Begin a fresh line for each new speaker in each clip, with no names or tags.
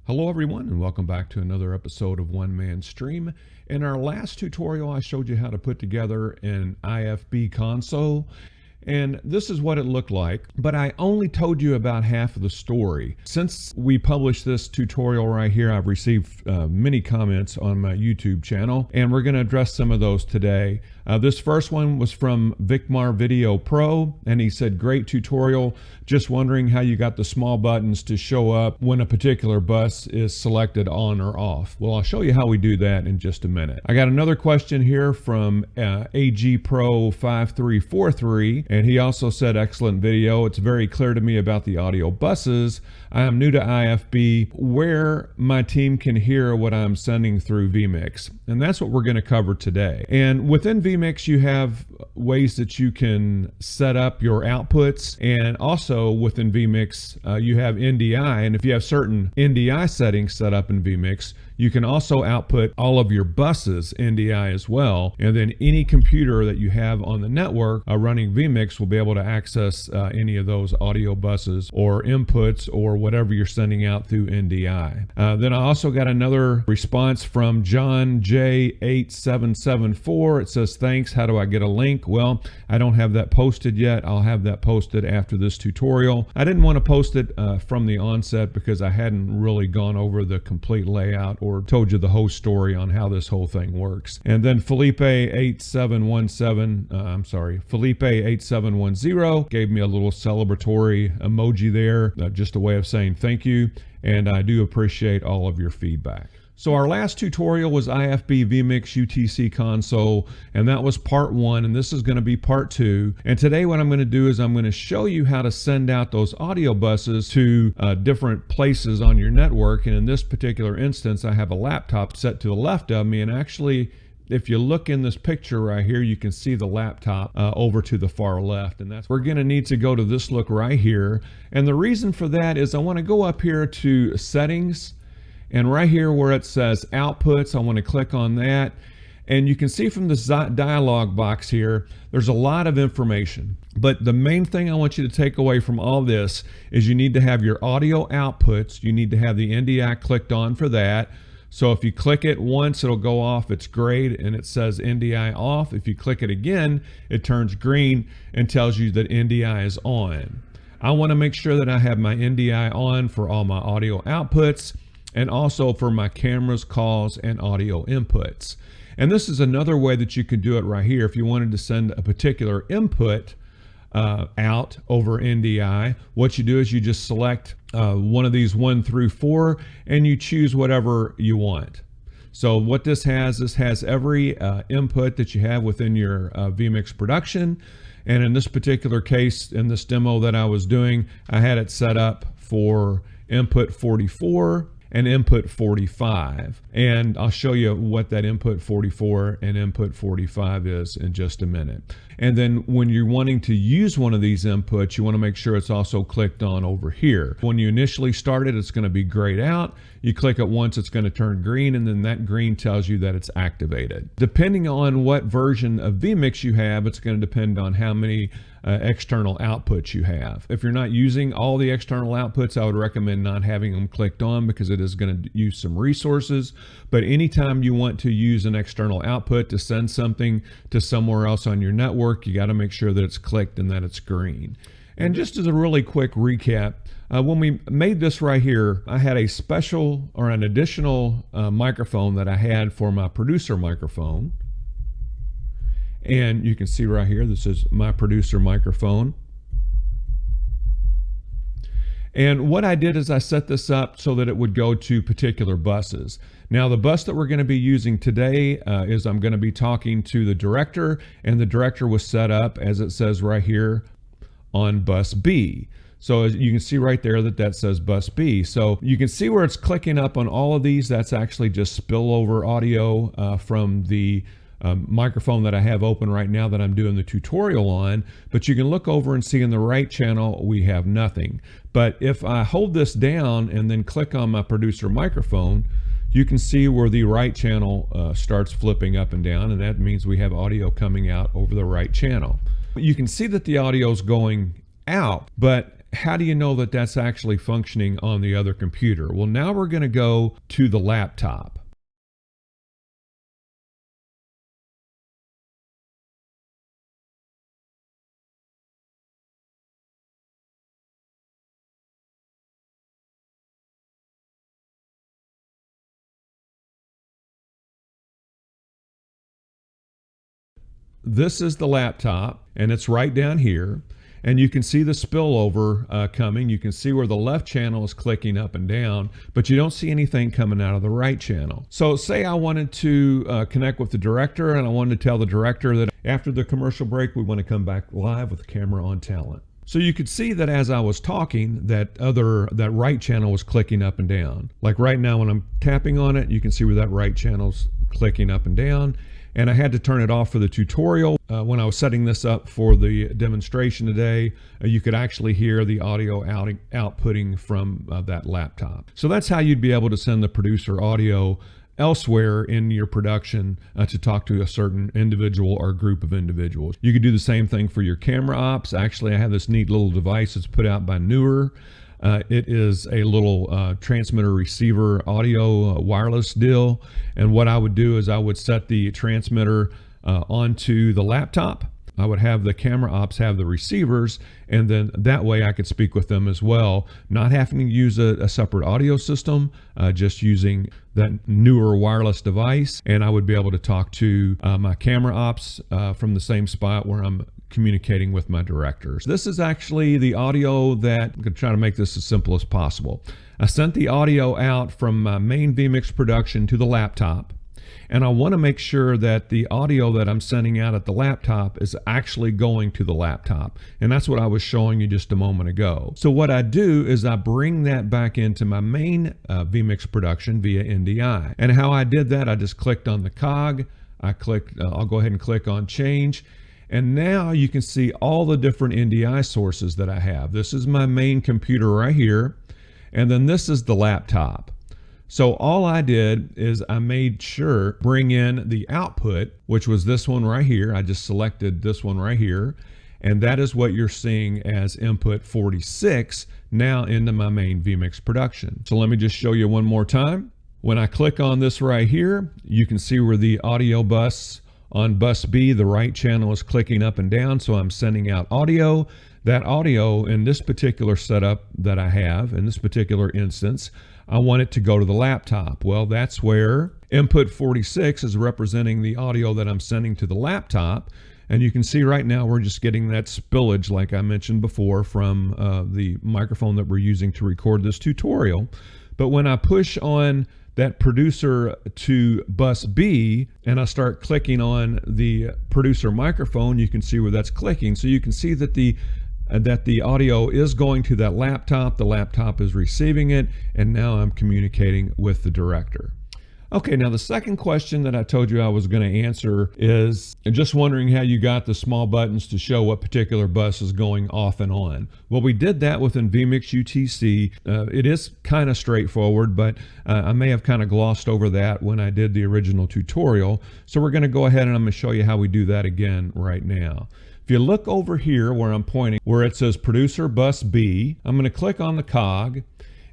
Hello everyone, and welcome back to another episode of One Man Stream. In our last tutorial I showed you how to put together an IFB console, and this is what it looked like, but I only told you about half of the story. Since we published this tutorial right here, I've received many comments on my YouTube channel, and we're going to address some of those today. This first one was from Vicmar Video Pro, and he said, great tutorial, just wondering how you got the small buttons to show up when a particular bus is selected on or off. Well, I'll show you how we do that in just a minute. I got another question here from AG Pro 5343, and he also said, excellent video. It's very clear to me about the audio buses. I am new to IFB, where my team can hear what I'm sending through vMix. And that's what we're going to cover today. And within vMix, you have ways that you can set up your outputs. And also within vMix, you have NDI. And if you have certain NDI settings set up in vMix, you can also output all of your buses NDI as well. And then any computer that you have on the network running vMix will be able to access any of those audio buses or inputs or whatever you're sending out through NDI. Then I also got another response from John J8774. It says, thanks, how do I get a link? Well, I don't have that posted yet. I'll have that posted after this tutorial. I didn't want to post it from the onset because I hadn't really gone over the complete layout or told you the whole story on how this whole thing works. And then Felipe 8710 gave me a little celebratory emoji there, just a way of saying thank you, and I do appreciate all of your feedback. So our last tutorial was IFB vMix UTC Console, and that was part one, and this is going to be part two. And today what I'm going to do is I'm going to show you how to send out those audio buses to different places on your network. And in this particular instance, I have a laptop set to the left of me, and actually, if you look in this picture right here, you can see the laptop over to the far left, and we're going to need to go to this look right here. And the reason for that is I want to go up here to settings, and right here where it says outputs, I want to click on that. And you can see from this dialog box here, there's a lot of information. But the main thing I want you to take away from all this is you need to have your audio outputs. You need to have the NDI clicked on for that. So if you click it once, it'll go off, it's great, and it says NDI off. If you click it again, it turns green and tells you that NDI is on. I want to make sure that I have my NDI on for all my audio outputs, and also for my cameras, calls, and audio inputs. And this is another way that you could do it right here. If you wanted to send a particular input out over NDI, what you do is you just select one of these 1 through 4, and you choose whatever you want. So what this has every input that you have within your vMix production. And in this particular case, in this demo that I was doing, I had it set up for input 44 and input 45. And I'll show you what that input 44 and input 45 is in just a minute. And then when you're wanting to use one of these inputs, you want to make sure it's also clicked on over here. When you initially start it, it's going to be grayed out. You click it once, it's going to turn green, and then that green tells you that it's activated. Depending on what version of vMix you have, it's going to depend on how many external outputs you have. If you're not using all the external outputs, I would recommend not having them clicked on because it is going to use some resources. But anytime you want to use an external output to send something to somewhere else on your network, you got to make sure that it's clicked and that it's green. And just as a really quick recap, when we made this right here, I had a special or an additional microphone that I had for my producer microphone. And you can see right here, this is my producer microphone. And what I did is I set this up so that it would go to particular buses. Now the bus that we're going to be using today is I'm going to be talking to the director, and the director was set up, as it says right here, on bus B. So as you can see right there that says bus B. So you can see where it's clicking up on all of these. That's actually just spillover audio from the microphone that I have open right now that I'm doing the tutorial on. But you can look over and see in the right channel we have nothing. But if I hold this down and then click on my producer microphone, you can see where the right channel starts flipping up and down, and that means we have audio coming out over the right channel. You can see that the audio is going out, but how do you know that that's actually functioning on the other computer? Well, now we're going to go to the laptop. This is the laptop, and it's right down here. And you can see the spillover coming. You can see where the left channel is clicking up and down, but you don't see anything coming out of the right channel. So say I wanted to connect with the director, and I wanted to tell the director that after the commercial break, we want to come back live with the camera on talent. So you could see that as I was talking, that right channel was clicking up and down. Like right now when I'm tapping on it, you can see where that right channel's clicking up and down. And I had to turn it off for the tutorial. When I was setting this up for the demonstration today, you could actually hear the audio outputting from that laptop. So that's how you'd be able to send the producer audio elsewhere in your production to talk to a certain individual or group of individuals. You could do the same thing for your camera ops. Actually, I have this neat little device that's put out by Newer. It is a little transmitter receiver audio wireless deal. And what I would do is I would set the transmitter onto the laptop. I would have the camera ops have the receivers, and then that way I could speak with them as well, not having to use a separate audio system, just using that Newer wireless device. And I would be able to talk to my camera ops from the same spot where I'm communicating with my directors. This is actually the audio that I'm going to try to make this as simple as possible. I sent the audio out from my main vMix production to the laptop, and I want to make sure that the audio that I'm sending out at the laptop is actually going to the laptop. And that's what I was showing you just a moment ago. So what I do is I bring that back into my main vMix production via NDI. And how I did that, I just clicked on the cog. I'll go ahead and click on change. And now you can see all the different NDI sources that I have. This is my main computer right here. And then this is the laptop. So all I did is I made sure bring in the output, which was this one right here. I just selected this one right here. And that is what you're seeing as input 46 now into my main vMix production. So let me just show you one more time. When I click on this right here, you can see where the audio bus on bus B, the right channel is clicking up and down, so I'm sending out audio. That audio in this particular setup that I have, in this particular instance, I want it to go to the laptop. Well, that's where input 46 is representing the audio that I'm sending to the laptop. And you can see right now we're just getting that spillage, like I mentioned before, from the microphone that we're using to record this tutorial. But when I push on that producer to bus B and I start clicking on the producer microphone, you can see where that's clicking. So you can see that the audio is going to that laptop, the laptop is receiving it, and now I'm communicating with the director. Okay, now the second question that I told you I was going to answer is just wondering how you got the small buttons to show what particular bus is going off and on. Well, we did that within vMix UTC. It is kind of straightforward, but I may have kind of glossed over that when I did the original tutorial. So we're going to go ahead and I'm going to show you how we do that again right now. If you look over here where I'm pointing, where it says producer bus B, I'm going to click on the cog.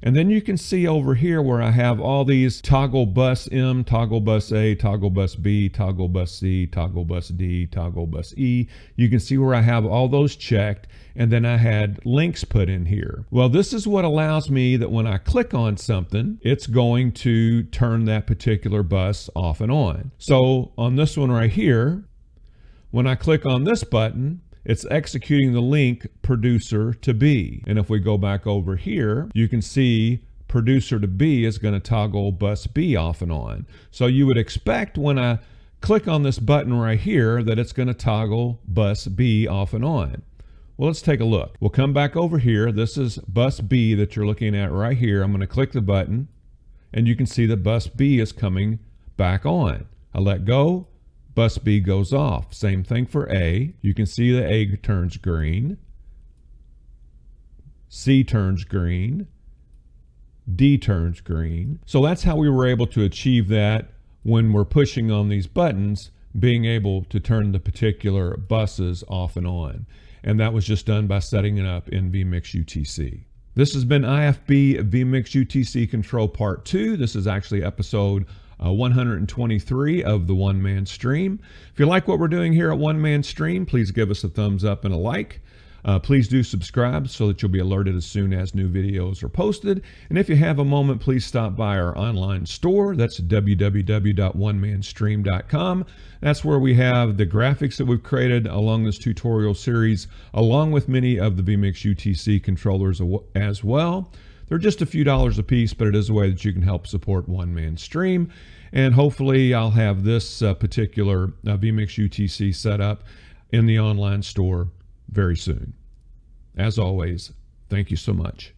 And then you can see over here where I have all these toggle bus M, toggle bus A, toggle bus B, toggle bus C, toggle bus D, toggle bus E. You can see where I have all those checked, and then I had links put in here. Well, this is what allows me that when I click on something, it's going to turn that particular bus off and on. So on this one right here, when I click on this button, it's executing the link producer to B. And if we go back over here, you can see producer to B is going to toggle bus B off and on. So you would expect when I click on this button right here that it's going to toggle bus B off and on. Well, let's take a look. We'll come back over here. This is bus B that you're looking at right here. I'm going to click the button and you can see that bus B is coming back on. I let go. Bus B goes off. Same thing for A. You can see the A turns green. C turns green. D turns green. So that's how we were able to achieve that when we're pushing on these buttons, being able to turn the particular buses off and on. and that was just done by setting it up in vMix UTC. This has been IFB vMix UTC Control Part 2. This is actually episode 123 of the One Man Stream. If you like what we're doing here at One Man Stream, please give us a thumbs up and a like. Please do subscribe so that you'll be alerted as soon as new videos are posted. And if you have a moment, please stop by our online store. That's www.onemanstream.com. That's where we have the graphics that we've created along this tutorial series, along with many of the vMix UTC controllers as well. They're just a few dollars a piece, but it is a way that you can help support One Man Stream. And hopefully I'll have this particular vMix UTC set up in the online store very soon. As always, thank you so much.